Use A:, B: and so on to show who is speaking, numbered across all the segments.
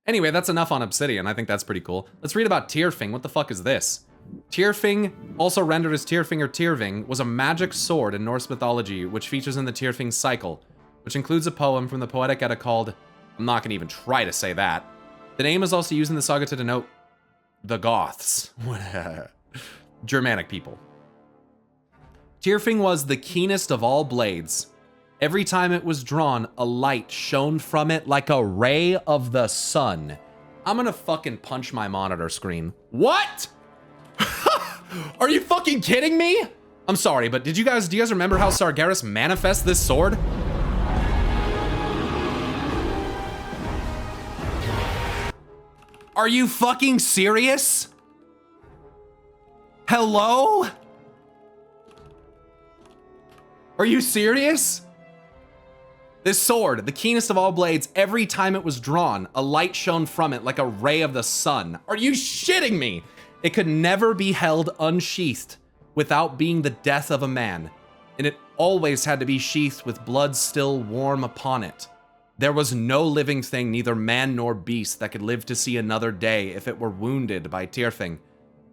A: Anyway, that's enough on obsidian. I think that's pretty cool. Let's read about Tyrfing. What the fuck is this? Tyrfing, also rendered as Tyrfing or Tyrving, was a magic sword in Norse mythology, which features in the Tyrfing cycle, which includes a poem from the Poetic Edda called... I'm not gonna even try to say that. The name is also used in the saga to denote the Goths. Germanic people. Tyrfing was the keenest of all blades. Every time it was drawn, a light shone from it like a ray of the sun. I'm gonna fucking punch my monitor screen. What? Are you fucking kidding me? I'm sorry, but do you guys remember how Sargeras manifests this sword? Are you fucking serious? Hello? Are you serious? This sword, the keenest of all blades, every time it was drawn, a light shone from it like a ray of the sun. Are you shitting me? It could never be held unsheathed without being the death of a man, and it always had to be sheathed with blood still warm upon it. There was no living thing, neither man nor beast, that could live to see another day if it were wounded by Tyrfing.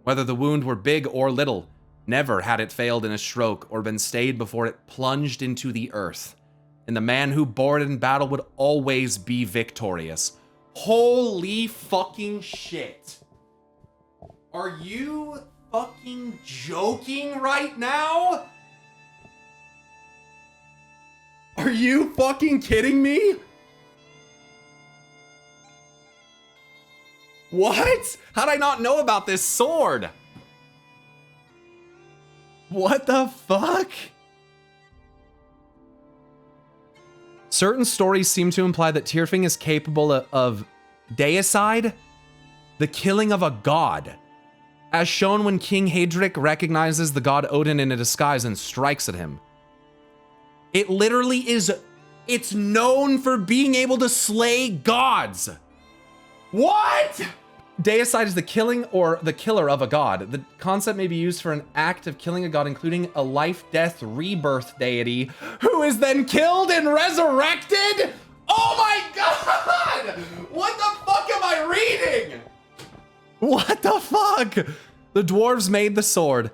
A: Whether the wound were big or little, never had it failed in a stroke or been stayed before it plunged into the earth. And the man who bore it in battle would always be victorious. Holy fucking shit. Are you fucking joking right now? Are you fucking kidding me? What? How'd I not know about this sword? What the fuck? Certain stories seem to imply that Tyrfing is capable of deicide, the killing of a god, as shown when King Heydrich recognizes the god Odin in a disguise and strikes at him. It literally is, it's known for being able to slay gods. What? Deicide is the killing or the killer of a god. The concept may be used for an act of killing a god, including a life, death, rebirth deity, who is then killed and resurrected? Oh my god! What the fuck am I reading? What the fuck? The dwarves made the sword.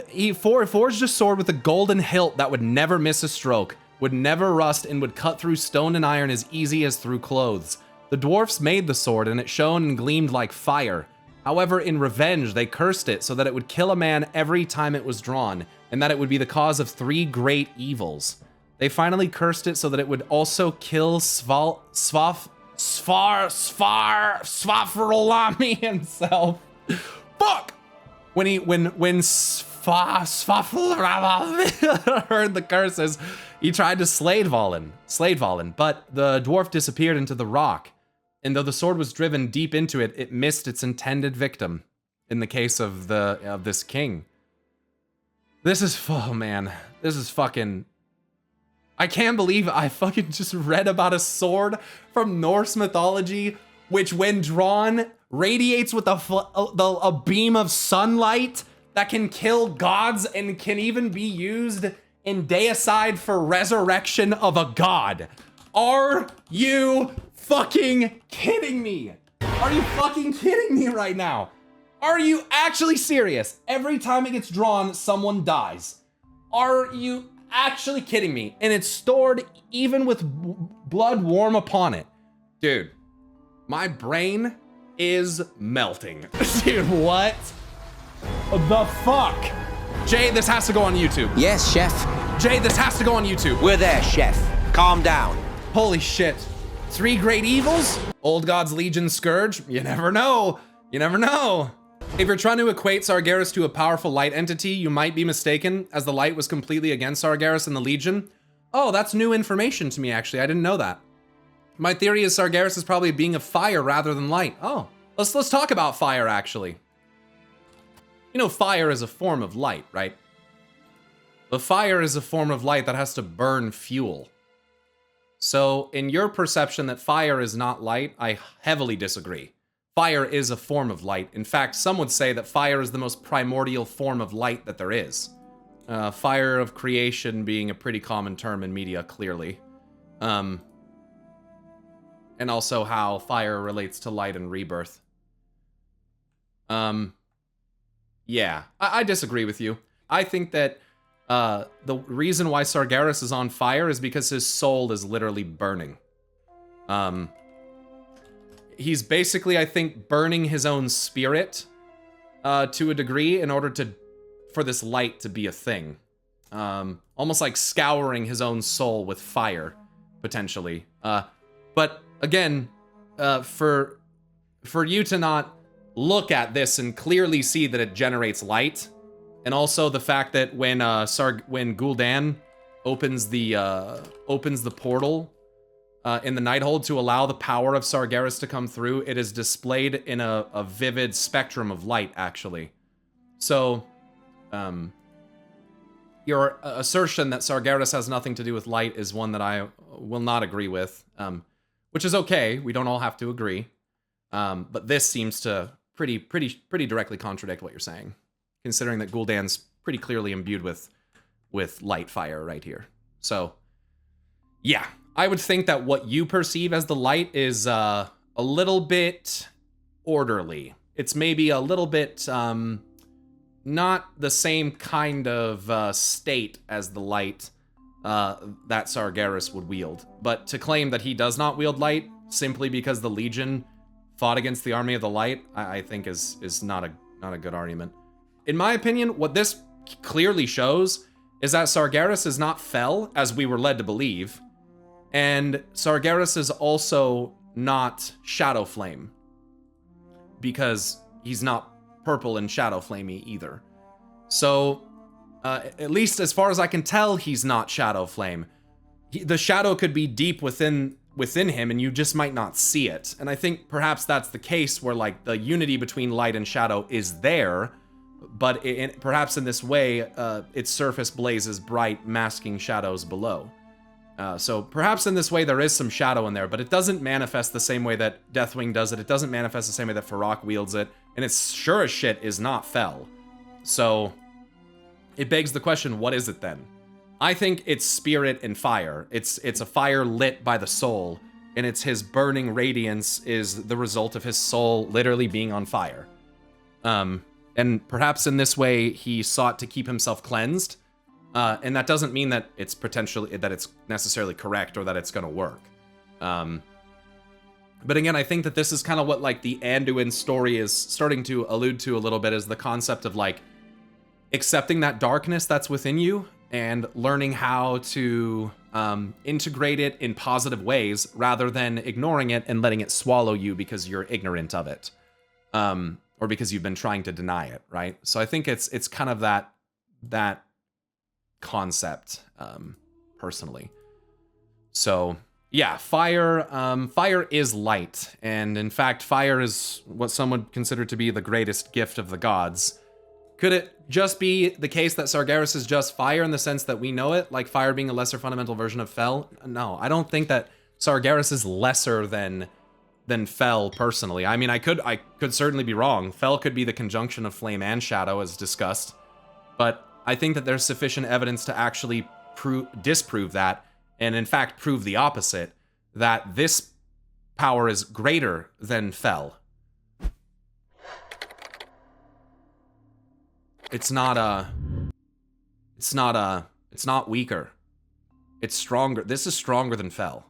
A: He forged a sword with a golden hilt that would never miss a stroke, would never rust, and would cut through stone and iron as easy as through clothes. The dwarfs made the sword, and it shone and gleamed like fire. However, in revenge, they cursed it so that it would kill a man every time it was drawn, and that it would be the cause of 3 great evils. They finally cursed it so that it would also kill Svafarlami himself. Fuck! When Svafarlami heard the curses, he tried to slay Valen, but the dwarf disappeared into the rock. And though the sword was driven deep into it, it missed its intended victim. In the case of this king. This is, oh man, this is fucking... I can't believe I fucking just read about a sword from Norse mythology, which when drawn, radiates with a beam of sunlight that can kill gods and can even be used in deicide for resurrection of a god. Are you fucking kidding me? Are you fucking kidding me right now? Are you actually serious? Every time it gets drawn, someone dies. Are you actually kidding me? And it's stored even with blood warm upon it. Dude, my brain is melting. Dude, what the fuck? Jay, this has to go on YouTube.
B: Yes, chef.
A: Jay, this has to go on YouTube.
B: We're there, chef. Calm down.
A: Holy shit. 3 great evils? Old God's Legion Scourge? You never know. You never know. If you're trying to equate Sargeras to a powerful light entity, you might be mistaken, as the light was completely against Sargeras and the Legion. Oh, that's new information to me, actually. I didn't know that. My theory is Sargeras is probably a being of fire rather than light. Oh, let's talk about fire, actually. You know, fire is a form of light, right? But fire is a form of light that has to burn fuel. So, in your perception that fire is not light, I heavily disagree. Fire is a form of light. In fact, some would say that fire is the most primordial form of light that there is. Fire of creation being a pretty common term in media, clearly. and also how fire relates to light and rebirth. Yeah, I disagree with you. I think that the reason why Sargeras is on fire is because his soul is literally burning. He's basically, I think, burning his own spirit to a degree in order for this light to be a thing. Almost like scouring his own soul with fire, potentially. But again, for you to not look at this and clearly see that it generates light, and also the fact that when Gul'dan opens the portal in the Nighthold to allow the power of Sargeras to come through, it is displayed in a vivid spectrum of light, actually. So, your assertion that Sargeras has nothing to do with light is one that I will not agree with, which is okay. We don't all have to agree. But this seems to pretty directly contradict what you're saying, considering that Gul'dan's pretty clearly imbued with light fire right here. So, yeah, I would think that what you perceive as the light is a little bit orderly. It's maybe a little bit not the same kind of state as the light that Sargeras would wield. But to claim that he does not wield light simply because the Legion fought against the Army of the Light, I think is not a good argument. In my opinion, what this clearly shows is that Sargeras is not Fel, as we were led to believe, and Sargeras is also not Shadow Flame, because he's not purple and Shadow Flamey either. So, at least as far as I can tell, he's not Shadow Flame. The shadow could be deep within him, and you just might not see it. And I think perhaps that's the case where, like, the unity between light and shadow is there, but perhaps in this way, its surface blazes bright, masking shadows below. So perhaps in this way there is some shadow in there, but it doesn't manifest the same way that Deathwing does it. It doesn't manifest the same way that Farak wields it, and it's sure as shit is not Fel. So it begs the question, what is it then? I think it's spirit and fire. It's a fire lit by the soul, and it's his burning radiance is the result of his soul literally being on fire. And perhaps in this way he sought to keep himself cleansed, and that doesn't mean that it's necessarily correct or that it's gonna work. But again, I think that this is kind of what like the Anduin story is starting to allude to a little bit, is the concept of like accepting that darkness that's within you and learning how to integrate it in positive ways rather than ignoring it and letting it swallow you because you're ignorant of it, or because you've been trying to deny it, right? So I think it's kind of that concept, personally. So yeah, fire is light, and in fact, fire is what some would consider to be the greatest gift of the gods. Could it just be the case that Sargeras is just fire in the sense that we know it, like fire being a lesser fundamental version of Fel? No, I don't think that Sargeras is lesser than Fel personally. I mean, I could certainly be wrong. Fel could be the conjunction of flame and shadow as discussed, but I think that there's sufficient evidence to actually disprove that, and in fact prove the opposite, that this power is greater than Fel. It's not weaker. It's stronger. This is stronger than Fel.